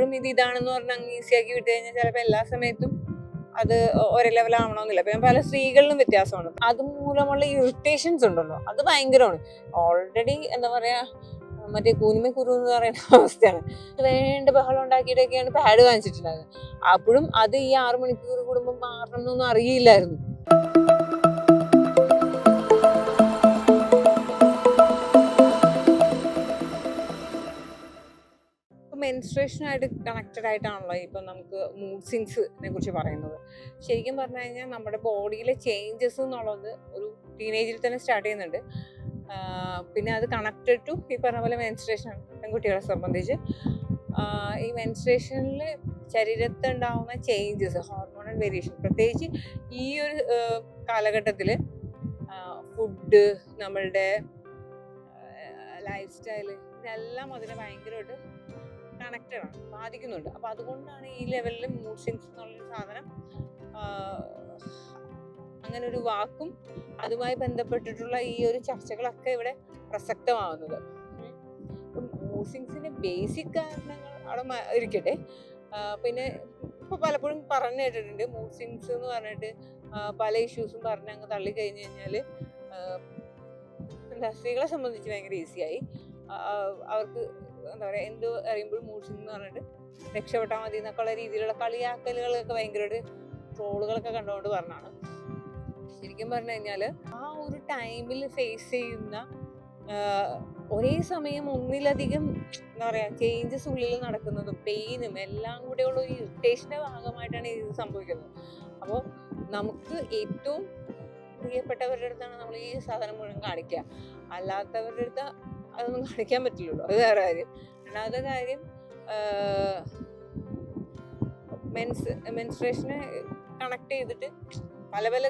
എപ്പോഴും ഇതാണെന്ന് പറഞ്ഞാൽ അങ്ങ് ഈസിയാക്കി വിട്ട് കഴിഞ്ഞാൽ ചിലപ്പോൾ എല്ലാ സമയത്തും അത് ഒരേ ലെവലാവണമെന്നില്ല. പിന്നെ പല സ്ത്രീകളിലും വ്യത്യാസമാണ്. അതുമൂലമുള്ള ഇറിറ്റേഷൻസ് ഉണ്ടല്ലോ, അത് ഭയങ്കരമാണ്. ഓൾറെഡി എന്താ പറയാ, മറ്റേ കൂനിമേ കുരു എന്ന് പറയുന്ന അവസ്ഥയാണ്. വേണ്ട ബഹളം ഉണ്ടാക്കിയിട്ടൊക്കെയാണ് പാഡ് വാങ്ങിച്ചിട്ടുണ്ടായത്. അപ്പോഴും അത് ഈ 6 മണിക്കൂർ കൂടുമ്പോൾ മാറണം എന്നൊന്നും അറിയില്ലായിരുന്നു. മെൻസ്ട്രേഷനായിട്ട് കണക്റ്റഡ് ആയിട്ടാണല്ലോ ഇപ്പം നമുക്ക് മൂഡ് സ്വിങ്സിനെ കുറിച്ച് പറയുന്നത്. ശരിക്കും പറഞ്ഞു കഴിഞ്ഞാൽ നമ്മുടെ ബോഡിയിലെ ചേഞ്ചസ് എന്നുള്ളത് ഒരു ടീനേജിൽ തന്നെ സ്റ്റാർട്ട് ചെയ്യുന്നുണ്ട്. പിന്നെ അത് കണക്റ്റഡ് ടു ഈ പറഞ്ഞ പോലെ മെൻസ്ട്രേഷനാണ് പെൺകുട്ടികളെ സംബന്ധിച്ച്. ഈ മെൻസ്ട്രേഷനിൽ ശരീരത്തുണ്ടാവുന്ന ചേഞ്ചസ്, ഹോർമോണൽ വേരിയേഷൻ, പ്രത്യേകിച്ച് ഈ ഒരു കാലഘട്ടത്തിൽ ഫുഡ്, നമ്മളുടെ ലൈഫ് സ്റ്റൈല്, ഇതെല്ലാം അതിനെ ഭയങ്കരമായിട്ട് കണക്റ്റഡ് ആണ്, ബാധിക്കുന്നുണ്ട്. അപ്പോൾ അതുകൊണ്ടാണ് ഈ ലെവലിൽ മൂഡ് സ്വിങ്സ് എന്നുള്ളൊരു സാധനം, അങ്ങനെ ഒരു വാക്കും അതുമായി ബന്ധപ്പെട്ടിട്ടുള്ള ഈ ഒരു ചർച്ചകളൊക്കെ ഇവിടെ പ്രസക്തമാവുന്നത്. മൂഡ് സ്വിങ്സിന്റെ ബേസിക് കാരണങ്ങൾ അവിടെ ഇരിക്കട്ടെ. പിന്നെ ഇപ്പോൾ പലപ്പോഴും പറഞ്ഞു കേട്ടിട്ടുണ്ട് മൂഡ് സ്വിങ്സ് എന്ന് പറഞ്ഞിട്ട് പല ഇഷ്യൂസും പറഞ്ഞ് അങ്ങ് തള്ളി കഴിഞ്ഞ് കഴിഞ്ഞാൽ എന്താ സ്ത്രീകളെ സംബന്ധിച്ച് ഭയങ്കര ഈസിയായി. അവർക്ക് എന്താ പറയുക, എന്തോ അറിയുമ്പോൾ മൂഡ് സ്വിങ് എന്ന് പറഞ്ഞിട്ട് രക്ഷപ്പെട്ടാൽ മതി എന്നൊക്കെ ഉള്ള രീതിയിലുള്ള കളിയാക്കലുകളൊക്കെ ഭയങ്കരമായിട്ട് ട്രോളുകളൊക്കെ കണ്ടുകൊണ്ട് പറഞ്ഞാണ്. ശരിക്കും പറഞ്ഞു കഴിഞ്ഞാൽ ആ ഒരു ടൈമിൽ ഫേസ് ചെയ്യുന്ന ഒരേ സമയം ഒന്നിലധികം എന്താ പറയുക ചേഞ്ചസ് ഉള്ളിൽ നടക്കുന്നതും പെയിനും എല്ലാം കൂടെയുള്ള ഒരു ഇറിറ്റേഷൻ്റെ ഭാഗമായിട്ടാണ് ഇത് സംഭവിക്കുന്നത്. അപ്പോൾ നമുക്ക് ഏറ്റവും പ്രിയപ്പെട്ടവരുടെ അടുത്താണ് നമ്മൾ ഈ സാധനം മുഴുവൻ കാണിക്കുക. അല്ലാത്തവരുടെ അടുത്ത് അതൊന്നും കാണിക്കാൻ പറ്റില്ലല്ലോ, അത് വേറെ കാര്യം. രണ്ടാമത്തെ കാര്യം, മെൻസ്ട്രേഷനെ കണക്ട് ചെയ്തിട്ട് പല പല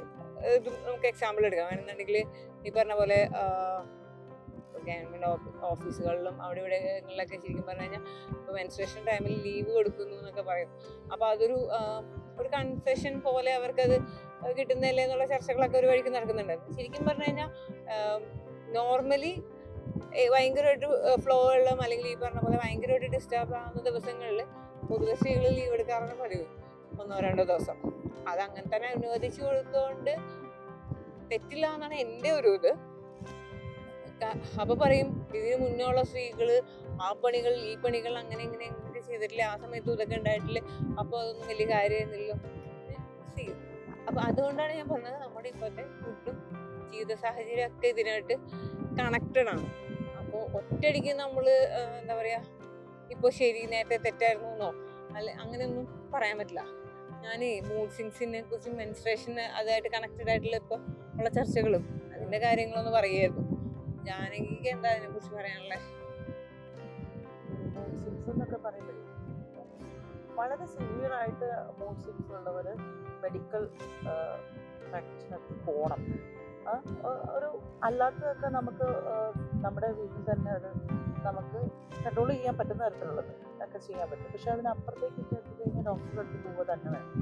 നമുക്ക് എക്സാമ്പിൾ എടുക്കാം. വേണമെന്നുണ്ടെങ്കിൽ ഈ പറഞ്ഞ പോലെ ഗവൺമെൻറ് ഓഫീസുകളിലും അവിടെ ഇവിടെങ്ങളിലൊക്കെ ശരിക്കും പറഞ്ഞു കഴിഞ്ഞാൽ ഇപ്പോൾ മെൻസ്ട്രേഷൻ ടൈമിൽ ലീവ് കൊടുക്കുന്നു എന്നൊക്കെ പറയും. അപ്പോൾ അതൊരു കൺസെഷൻ പോലെ അവർക്കത് കിട്ടുന്നില്ല എന്നുള്ള ചർച്ചകളൊക്കെ ഒരു വഴിക്ക് നടക്കുന്നുണ്ടായിരുന്നു. ശരിക്കും പറഞ്ഞു കഴിഞ്ഞാൽ നോർമലി ഭയങ്കരമായിട്ട് ഫ്ലോ ഉള്ള, അല്ലെങ്കിൽ ഈ പറഞ്ഞ പോലെ ഭയങ്കരമായിട്ട് ഡിസ്റ്റർബ് ആവുന്ന ദിവസങ്ങളിൽ പൊതുവെ സ്ത്രീകൾ ലീവ് എടുക്കാറാണ് പതിവ്, 1-2 ദിവസം. അതങ്ങനെ തന്നെ അനുവദിച്ചു കൊടുത്തുകൊണ്ട് തെറ്റില്ല എന്നാണ് എൻ്റെ ഒരു ഇത്. അപ്പോൾ പറയും ഇതിന് മുന്നേ ഉള്ള സ്ത്രീകൾ ആ പണികൾ ഈ പണികൾ അങ്ങനെ ഇങ്ങനെ ചെയ്തിട്ടില്ല, ആ സമയത്ത് ഇതൊക്കെ ഉണ്ടായിട്ടില്ല, അപ്പോൾ അതൊന്നും വലിയ കാര്യമായിരുന്നില്ലല്ലോ. അപ്പോൾ അതുകൊണ്ടാണ് ഞാൻ പറഞ്ഞത് നമ്മുടെ ഇപ്പോഴത്തെ ഫുഡും ജീവിത സാഹചര്യം ഒക്കെ ഇതിനായിട്ട് കണക്റ്റഡ് ആണ്. അപ്പോൾ ഒറ്റയടിക്ക് നമ്മൾ എന്താ പറയുക, ഇപ്പോൾ ശരി നേരത്തെ തെറ്റായിരുന്നു എന്നോ അങ്ങനെയൊന്നും പറയാൻ പറ്റില്ല. ഞാൻ മൂഡ് സ്വിങ്സിനെ കുറിച്ചും മെൻസ്ട്രേഷന് അതുമായിട്ട് കണക്റ്റഡ് ആയിട്ടുള്ള ഇപ്പോൾ ഉള്ള ചർച്ചകളും അതിൻ്റെ കാര്യങ്ങളൊന്ന് പറയുമായിരുന്നു. എനിക്ക് എന്താ അതിനെ കുറിച്ച് പറയാനുള്ളത്? മൂഡ് സ്വിങ്സ് എന്നൊക്കെ പറയുമ്പോഴേ വളരെ സിവിയർ ആയിട്ട് മൂഡ് സ്വിങ്സ് ഉള്ളവർ മെഡിക്കൽ പ്രാക്ടീഷനൊക്കെ പോകണം. ഒരു അല്ലാത്തതൊക്കെ നമുക്ക് നമ്മുടെ വീട്ടിൽ തന്നെ അത് നമുക്ക് കൺട്രോൾ ചെയ്യാൻ പറ്റുന്ന തരത്തിലുള്ളത് ഒക്കെ ചെയ്യാൻ പറ്റും. പക്ഷെ അതിനപ്പുറത്തേക്ക് എത്തിക്കഴിഞ്ഞാൽ ഡോക്ടറുടെ അടുത്ത് പോവുക തന്നെ വേണം.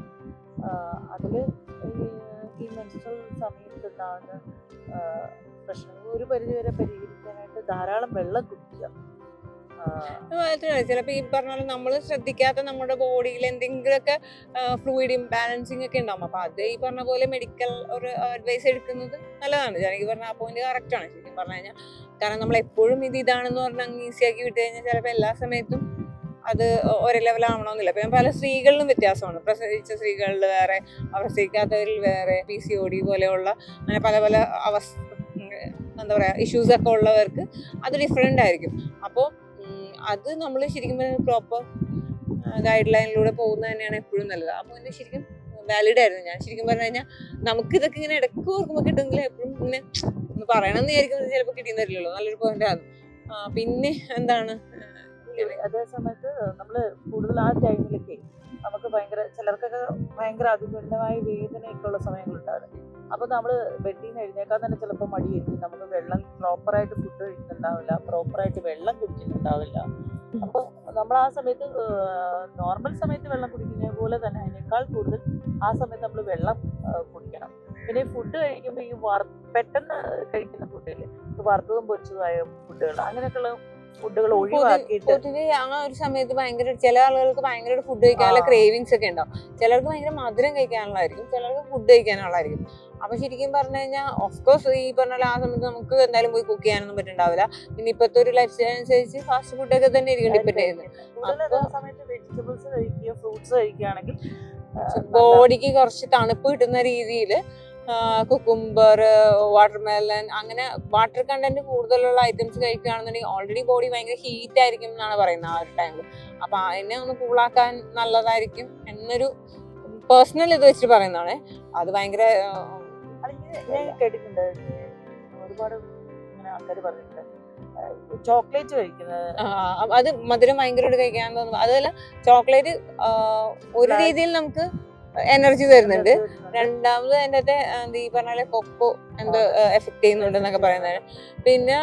അതിൽ ഈ മെൻസ്ട്രൽ സമയത്തുണ്ടാകുന്ന പ്രശ്നങ്ങൾ ഒരു പരിധിവരെ പരിഹരിക്കാനായിട്ട് ധാരാളം വെള്ളം കുടിക്കുക. ചിലപ്പോൾ ഈ പറഞ്ഞാൽ നമ്മൾ ശ്രദ്ധിക്കാത്ത നമ്മുടെ ബോഡിയിൽ എന്തെങ്കിലുമൊക്കെ ഫ്ലൂയിഡ് ഇംബാലൻസിങ് ഒക്കെ ഉണ്ടാവും. അപ്പോൾ അത് ഈ പറഞ്ഞ പോലെ മെഡിക്കൽ ഒരു അഡ്വൈസ് എടുക്കുന്നത് നല്ലതാണ്. എനിക്ക് പറഞ്ഞ ആ പോയിന്റ് കറക്റ്റാണ് ശരിക്കും പറഞ്ഞു കഴിഞ്ഞാൽ. കാരണം നമ്മൾ എപ്പോഴും ഇതാണെന്ന് പറഞ്ഞാൽ അങ്ങ് ഈസിയാക്കി വിട്ട് കഴിഞ്ഞാൽ ചിലപ്പോൾ എല്ലാ സമയത്തും അത് ഒരേ ലെവലാവണമെന്നില്ല. പിന്നെ പല സ്ത്രീകളിലും വ്യത്യാസമാണ്. പ്രസവിച്ച സ്ത്രീകളിൽ വേറെ, പ്രസവിക്കാത്തവരിൽ വേറെ, PCOD പോലെയുള്ള അങ്ങനെ പല പല എന്താ പറയുക ഇഷ്യൂസൊക്കെ ഉള്ളവർക്ക് അത് ഡിഫറെൻ്റ് ആയിരിക്കും. അപ്പോൾ അത് നമ്മൾ ശരിക്കും പ്രോപ്പർ ഗൈഡ് ലൈനിലൂടെ പോകുന്നത് തന്നെയാണ് എപ്പോഴും നല്ലത്. അപ്പോൾ എന്നെ ശരിക്കും വാലിഡ് ആയിരുന്നു. ഞാൻ ശരിക്കും പറഞ്ഞു കഴിഞ്ഞാൽ നമുക്കിതൊക്കെ ഇങ്ങനെ ഇടയ്ക്ക് ഓർക്കുമ്പോൾ കിട്ടുമെങ്കിൽ എപ്പോഴും ഇങ്ങനെ ഒന്ന് പറയണമെന്ന് വിചാരിക്കുന്നത് ചിലപ്പോൾ കിട്ടിയെന്നില്ലല്ലോ. നല്ലൊരു പോയിന്റാണ്. പിന്നെ എന്താണ്, അതേ സമയത്ത് നമ്മൾ കൂടുതൽ ആ ടൈമിലൊക്കെ നമുക്ക് ചിലർക്കൊക്കെ ഭയങ്കര അതിപൂർണമായ വേദനയൊക്കെ ഉള്ള സമയങ്ങളുണ്ടാകും. അപ്പോൾ നമ്മൾ ബെഡിൽ നിന്ന് എഴുന്നേക്കാൻ തന്നെ ചിലപ്പോൾ മടിയായിരിക്കും. നമുക്ക് വെള്ളം പ്രോപ്പറായിട്ട് ഫുഡ് കഴിക്കുന്നുണ്ടാവില്ല, പ്രോപ്പറായിട്ട് വെള്ളം കുടിക്കുന്നുണ്ടാവില്ല. അപ്പോൾ നമ്മൾ ആ സമയത്ത് നോർമൽ സമയത്ത് വെള്ളം കുടിക്കുന്നത് പോലെ തന്നെ അതിനേക്കാൾ കൂടുതൽ ആ സമയത്ത് നമ്മൾ വെള്ളം കുടിക്കണം. പിന്നെ ഫുഡ് കഴിക്കുമ്പോൾ ഈ പെട്ടെന്ന് കഴിക്കുന്ന ഫുഡിൽ വറുത്തതും പൊരിച്ചതുമായ ഫുഡുകൾ അങ്ങനെയൊക്കെയുള്ള ഫുഡുകൾ ഒഴിവാക്കിയിട്ട് പൊതുവെ ആ ഒരു സമയത്ത് ഭയങ്കര ചില ആളുകൾക്ക് ഭയങ്കര ഫുഡ് കഴിക്കാനുള്ള ക്രേവിങ്സ് ഒക്കെ ഉണ്ടാവും. ചിലർക്ക് ഭയങ്കര മധുരം കഴിക്കാനുള്ളതായിരിക്കും, ചിലർക്ക് ഫുഡ് കഴിക്കാനുള്ളതായിരിക്കും. അപ്പൊ ശരിക്കും പറഞ്ഞു കഴിഞ്ഞാൽ ഓഫ്കോഴ്സ് ഈ പറഞ്ഞ ആ സമയത്ത് നമുക്ക് എന്തായാലും പോയി കുക്ക് ചെയ്യാനൊന്നും പറ്റുന്നുണ്ടാവില്ല. പിന്നെ ഇപ്പോഴത്തെ ഒരു ലൈഫ് സ്റ്റൈൽ അനുസരിച്ച് ഫാസ്റ്റ് ഫുഡ് ഒക്കെ തന്നെ ആയിരിക്കും ഡിപ്പെൻഡ് ചെയ്യുന്നത്. സമയത്ത് വെജിറ്റബിൾസ് കഴിക്കുക, ഫ്രൂട്ട്സ് കഴിക്കുകയാണെങ്കിൽ ബോഡിക്ക് കുറച്ച് തണുപ്പ് കിട്ടുന്ന രീതിയിൽ കുക്കുംബർ, വാട്ടർമെലൺ, അങ്ങനെ വാട്ടർ കണ്ടന്റ് കൂടുതലുള്ള ഐറ്റംസ് കഴിക്കുകയാണെന്നുണ്ടെങ്കിൽ ഓൾറെഡി ബോഡി ഭയങ്കര ഹീറ്റ് ആയിരിക്കും എന്നാണ് പറയുന്നത് ആ ഒരു ടൈമിൽ. അപ്പൊ അതിനെ ഒന്ന് കൂളാക്കാൻ നല്ലതായിരിക്കും എന്നൊരു പേഴ്സണൽ ഇത് വെച്ചിട്ട് പറയുന്നതാണ്. അത് ഭയങ്കര ഞാൻ കേട്ടിട്ടുണ്ട്, ഒരുപാട് ഇങ്ങനെ ആൾക്കാർ പറഞ്ഞിട്ടുണ്ട് ചോക്ലേറ്റ് കഴിക്കുന്നത്, അത് മധുരം ഭയങ്കരമായിട്ട് കഴിക്കാൻ തോന്നുന്നു. അതുപോലെ ചോക്ലേറ്റ് ഒരു രീതിയിൽ നമുക്ക് എനർജി തരുന്നുണ്ട്. രണ്ടാമത് അതിൻ്റെ എന്താ ഈ പറഞ്ഞ പോലെ കൊക്കോ എന്തോ എഫക്ട് ചെയ്യുന്നുണ്ട് എന്നൊക്കെ പറയുന്നത്. പിന്നെ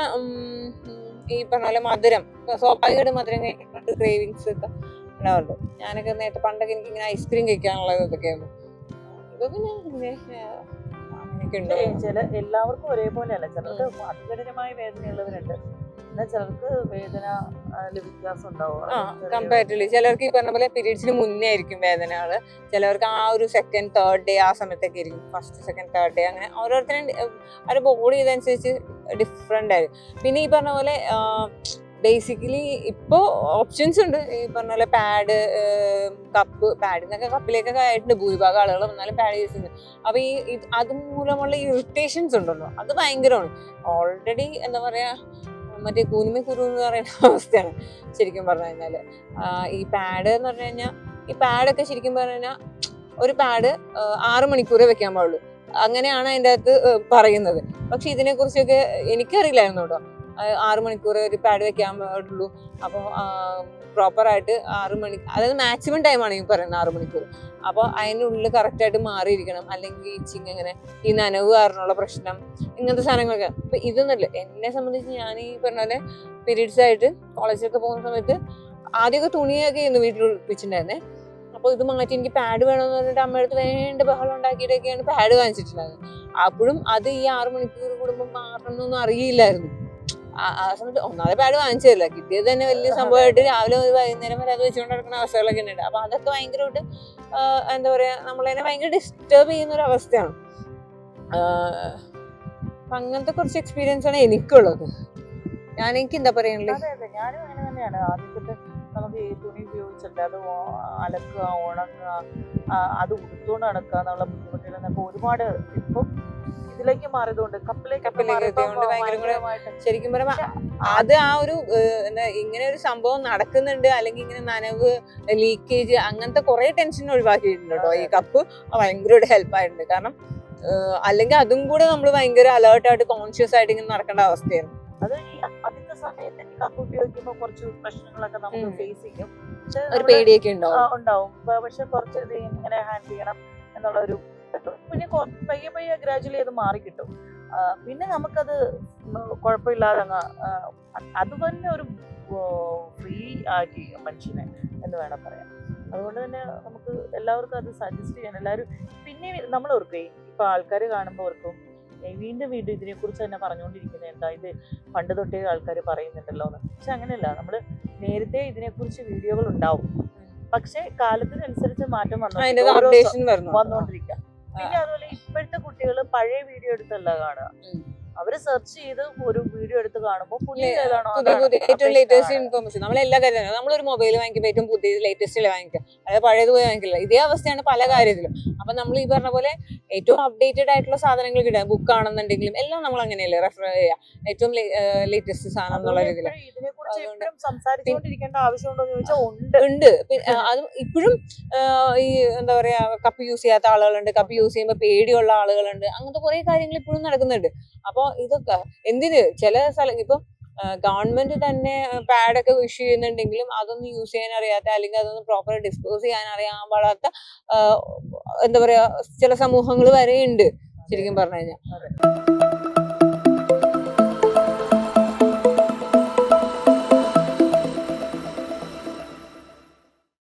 ഈ പറഞ്ഞ പോലെ മധുരം, സ്വാഭാവികമായിട്ട് മധുരം കഴിക്കാനായിട്ട് ക്രേവിങ്സ് ഒക്കെ ഉണ്ടാവുന്നുണ്ട്. ഞാനൊക്കെ നേരത്തെ പണ്ടൊക്കെ എനിക്ക് ഇങ്ങനെ ഐസ്ക്രീം കഴിക്കാനുള്ള ഇതൊക്കെയായിരുന്നു. ഇപ്പൊ പിന്നെ അങ്ങനെയൊക്കെ ഉണ്ടോ? എല്ലാവർക്കും ഒരേപോലെ അല്ല. ചിലർക്ക് അതികഠിനമായ വേദനയുള്ളവരുണ്ട്, എന്നാൽ ചിലർക്ക് വേദന വ്യത്യാസം ഉണ്ടാവും. കമ്പാരിറ്റീവ്ലി ചിലർക്ക് ഈ പറഞ്ഞ പോലെ പീരീഡ്സിന് മുന്നേ ആയിരിക്കും വേദനകള്, ചിലവർക്ക് ആ ഒരു സെക്കൻഡ് തേർഡ് ഡേ ആ സമയത്തൊക്കെ ആയിരിക്കും, ഫസ്റ്റ് സെക്കൻഡ് തേർഡ് ഡേ, അങ്ങനെ ഓരോരുത്തരും അവരുടെ ബോഡി ഇതനുസരിച്ച് ഡിഫറെന്റ് ആയിരിക്കും. പിന്നെ ഈ പറഞ്ഞ പോലെ ബേസിക്കലി ഇപ്പോൾ ഓപ്ഷൻസ് ഉണ്ട്. ഈ പറഞ്ഞ പോലെ പാഡ്, കപ്പ്, പാഡിന്നൊക്കെ കപ്പിലേക്കൊക്കെ ആയിട്ടുണ്ട് ഭൂരിഭാഗം ആളുകൾ, എന്നാലും പാഡ് യൂസ് ചെയ്യുന്നത്. അപ്പൊ ഈ അത് മൂലമുള്ള ഇറിറ്റേഷൻസ് ഉണ്ടല്ലോ, അത് ഭയങ്കരമാണ്. ഓൾറെഡി എന്താ പറയാ, മറ്റേ കൂനിമ കുരു എന്ന് പറയുന്ന അവസ്ഥയാണ് ശരിക്കും പറഞ്ഞു കഴിഞ്ഞാല്. ഈ പാഡ് എന്ന് പറഞ്ഞു കഴിഞ്ഞാൽ, ഈ പാഡൊക്കെ ശരിക്കും പറഞ്ഞു കഴിഞ്ഞാൽ ഒരു പാഡ് 6 മണിക്കൂറേ വെക്കാൻ പാടുള്ളൂ, അങ്ങനെയാണ് അതിൻ്റെ അകത്ത് പറയുന്നത്. പക്ഷെ ഇതിനെ കുറിച്ചൊക്കെ എനിക്കറിയില്ലായിരുന്നു കേട്ടോ. 6 മണിക്കൂർ ഒരു പാഡ് വെക്കാൻ പാടുള്ളൂ. അപ്പോൾ പ്രോപ്പറായിട്ട് 6 മണി, അതായത് മാക്സിമം ടൈമാണ് ഈ പറയുന്നത് 6 മണിക്കൂർ. അപ്പോൾ അതിനുള്ളിൽ കറക്റ്റായിട്ട് മാറിയിരിക്കണം, അല്ലെങ്കിൽ ഇച്ചിങ്, അങ്ങനെ ഈ നനവ് കാരണമുള്ള പ്രശ്നം, ഇങ്ങനത്തെ സാധനങ്ങളൊക്കെ. അപ്പൊ ഇതൊന്നുമില്ല. എന്നെ സംബന്ധിച്ച് ഞാൻ ഈ പറഞ്ഞ പോലെ പീരീഡ്സ് ആയിട്ട് കോളേജിലൊക്കെ പോകുന്ന സമയത്ത് ആദ്യമൊക്കെ തുണിയൊക്കെ ഇന്ന് വീട്ടിൽ ഒളിപ്പിച്ചിട്ടുണ്ടായിരുന്നേ. അപ്പോൾ ഇത് മാറ്റി എനിക്ക് പാഡ് വേണമെന്ന് പറഞ്ഞിട്ട് അമ്മയടുത്ത് വേണ്ട ബഹളം ഉണ്ടാക്കിയിട്ടൊക്കെയാണ് പാഡ് വാങ്ങിച്ചിട്ടുണ്ടായിരുന്നത്. അപ്പോഴും അത് ഈ 6 മണിക്കൂർ കൂടുമ്പോൾ മാറണമെന്നൊന്നും അറിയില്ലായിരുന്നു. ആ സമയത്ത് ഒന്നാമതെ പാഡ് വാങ്ങിച്ചു തരില്ല, കിട്ടിയത് തന്നെ വലിയ സംഭവമായിട്ട് രാവിലെ ഒരു വൈകുന്നേരം വരെ അത് വെച്ചുകൊണ്ട് നടക്കുന്ന അവസ്ഥകളൊക്കെ ഉണ്ട്. അപ്പൊ അതൊക്കെ ഭയങ്കരമായിട്ട് എന്താ പറയാ, നമ്മളതിനെ ഭയങ്കര ഡിസ്റ്റർബ് ചെയ്യുന്ന ഒരു അവസ്ഥയാണ്. അപ്പൊ അങ്ങനത്തെ കുറച്ച് എക്സ്പീരിയൻസ് ആണ് എനിക്കുള്ളത്. എനിക്ക് എന്താ പറയാനുള്ളത്? ഞാനും അങ്ങനെ തന്നെയാണ്. ആദ്യത്തെ നമുക്ക് ഈ തുണി ഉപയോഗിച്ചിട്ട് അത് അലക്കുക, ഉണങ്ങുക, അത് ഉടുത്തോണ്ട് നടക്കുക എന്നുള്ള ബുദ്ധിമുട്ടുകളൊക്കെ ഒരുപാട് ഇപ്പം ഇതിലേക്ക് മാറിയതുകൊണ്ട് ശരിക്കും പറയുമ്പോ അത് ആ ഒരു എന്താ ഇങ്ങനെ ഒരു സംഭവം നടക്കുന്നുണ്ട്, അല്ലെങ്കിൽ ഇങ്ങനെ നനവ്, ലീക്കേജ്, അങ്ങനത്തെ കുറെ ടെൻഷൻ ഒഴിവാക്കിയിട്ടുണ്ട് കേട്ടോ ഈ കപ്പ്. ഭയങ്കരമായിട്ട് ഹെൽപ്പ് ആയിട്ടുണ്ട്. കാരണം അല്ലെങ്കിൽ അതും കൂടെ നമ്മൾ ഭയങ്കര അലേർട്ടായിട്ട് കോൺഷ്യസ് ആയിട്ട് ഇങ്ങനെ നടക്കേണ്ട അവസ്ഥയായിരുന്നു. അത് ഈ അതിന്റെ സമയത്ത് കപ്പ് ഉപയോഗിക്കുമ്പോൾ കുറച്ച് പ്രശ്നങ്ങളൊക്കെ നമുക്ക് ഫേസ് ചെയ്യും, ഒരു പേടിയൊക്കെ ഉണ്ടാവും. പക്ഷെ കുറച്ച് ഇത് ഇങ്ങനെ ഹാൻഡിൽ ചെയ്യണം എന്നുള്ള ഒരു, പിന്നെ പയ്യെ പയ്യെ ഗ്രാജുവലി അത് മാറിക്കിട്ടും. പിന്നെ നമുക്കത് കുഴപ്പമില്ലാതെ അത് തന്നെ ഒരു ഫ്രീ ആക്കി മനുഷ്യനെ എന്ന് വേണം പറയാം. അതുകൊണ്ട് തന്നെ നമുക്ക് എല്ലാവർക്കും അത് സജസ്റ്റ് ചെയ്യാൻ എല്ലാവരും. പിന്നെ നമ്മൾ ഓർക്കേ, ഇപ്പൊ ആൾക്കാർ കാണുമ്പോൾ ഓർക്കും വീണ്ടും ഇതിനെ കുറിച്ച് തന്നെ പറഞ്ഞുകൊണ്ടിരിക്കുന്നത് എന്താ, ഇത് പണ്ട് തൊട്ടേ ആൾക്കാർ പറയുന്നുണ്ടല്ലോ എന്ന്. പക്ഷെ അങ്ങനെയല്ല, നമ്മൾ നേരത്തെ ഇതിനെക്കുറിച്ച് വീഡിയോകൾ ഉണ്ടാവും, പക്ഷെ കാലത്തിനനുസരിച്ച് മാറ്റം വന്നുകൊണ്ടിരിക്കുക. പിന്നെ അതുപോലെ ഇപ്പോഴത്തെ കുട്ടികൾ പഴയ വീഡിയോ എടുത്തല്ല കാണുക, അവര് സെർച്ച് ചെയ്ത് ഒരു വീഡിയോ എടുത്ത് കാണുമ്പോൾ ഏറ്റവും ലേറ്റസ്റ്റ് ഇൻഫോർമേഷൻ. നമ്മളെല്ലാ കാര്യത്തിലും നമ്മളൊരു മൊബൈൽ വാങ്ങിക്കുമ്പോൾ ഏറ്റവും പുതിയ ലേറ്റസ്റ്റ് വാങ്ങിക്കുക, അതായത് പഴയത് പോയി വാങ്ങിക്കില്ല. ഇതേ അവസ്ഥയാണ് പല കാര്യത്തിലും. അപ്പൊ നമ്മൾ ഈ പറഞ്ഞ പോലെ ഏറ്റവും അപ്ഡേറ്റഡ് ആയിട്ടുള്ള സാധനങ്ങൾ കിട്ടുക, ബുക്ക് ആണെന്നുണ്ടെങ്കിലും എല്ലാം നമ്മൾ അങ്ങനെയല്ലേ റെഫർ ചെയ്യുക, ഏറ്റവും ലേറ്റസ്റ്റ് സാധനം എന്നുള്ള രീതിയിൽ. സംസാരിച്ചുകൊണ്ടിരിക്കേണ്ട ആവശ്യമുണ്ടോ എന്ന് ചോദിച്ചാൽ ഉണ്ട്. അത് ഇപ്പോഴും ഈ എന്താ പറയാ, കപ്പ് യൂസ് ചെയ്യാത്ത ആളുകളുണ്ട്, കപ്പ് യൂസ് ചെയ്യുമ്പോൾ പേടിയുള്ള ആളുകളുണ്ട്, അങ്ങനത്തെ കുറെ കാര്യങ്ങൾ ഇപ്പോഴും നടക്കുന്നുണ്ട്. അപ്പൊ ഇതൊക്കെ എന്തിന് ചില സ്ഥലം ഇപ്പൊ ഗവൺമെന്റ് തന്നെ പാഡൊക്കെ ഇഷ്യൂ ചെയ്യുന്നുണ്ടെങ്കിലും അതൊന്നും യൂസ് ചെയ്യാൻ അറിയാത്ത, അല്ലെങ്കിൽ അതൊന്നും പ്രോപ്പർ ഡിസ്പോസ് ചെയ്യാൻ അറിയാൻ പാടാത്ത എന്താ പറയാ ചില സമൂഹങ്ങൾ വരെ ഉണ്ട് ശരിക്കും പറഞ്ഞു കഴിഞ്ഞാൽ.